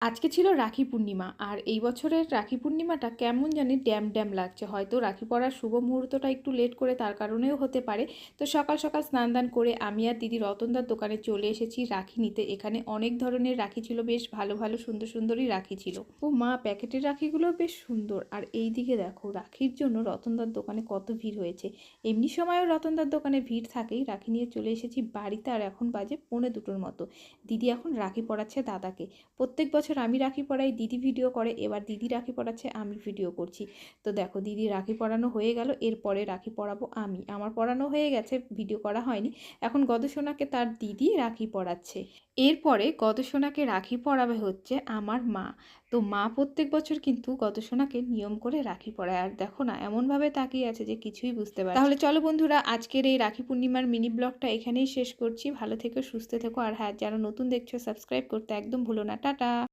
আজকে ছিল রাখি পূর্ণিমা আর এই বছরের রাখি পূর্ণিমাটা কেমন জানি ড্যাম ড্যাম লাগছে। হয়তো রাখি পরার শুভ মুহূর্তটা একটু লেট করে তার কারণেও হতে পারে। তো সকাল সকাল স্নান দান করে আমি আর দিদি রতনদার দোকানে চলে এসেছি রাখি নিতে। এখানে অনেক ধরনের রাখি ছিল, বেশ ভালো ভালো সুন্দর সুন্দরই রাখি ছিল। ও মা, প্যাকেটের রাখিগুলো বেশ সুন্দর। আর এই দিকে দেখো, রাখির জন্য রতনদার দোকানে কত ভিড় হয়েছে। এমনি সময়ও রতনদার দোকানে ভিড় থাকেই। রাখি নিয়ে চলে এসেছি বাড়িতে আর এখন বাজে 1:45 মতো। দিদি এখন রাখি পরাচ্ছে দাদাকে। প্রত্যেক বছর আমি রাখি পরাই, দিদি ভিডিও করে, এবার দিদি রাখি পরাচ্ছে, আমি ভিডিও করছি। তো দেখো, দিদি রাখি পরানো হয়ে গেল, এরপরে রাখি পরাবো আমি। আমার পরানো হয়ে গেছে, ভিডিও করা হয়নি। এখন গদসোনাকে তার দিদি রাখি পরাচ্ছে। এরপরে গদসোনাকে রাখি পরাবে হচ্ছে আমার মা। তো মা প্রত্যেক বছর কিন্তু গদসোনাকে নিয়ম করে রাখি পরায়। আর দেখো না, এমনভাবে তাকিয়ে আছে যে কিছুই বুঝতে পারে। তাহলে চলো বন্ধুরা, আজকের এই রাখি পূর্ণিমার মিনি ব্লগটা এখানেই শেষ করছি। ভালো থেকো, সুস্থ থেকো, আর হ্যাঁ, যারা নতুন দেখছো সাবস্ক্রাইব করতে একদম ভুলো না। টাটা।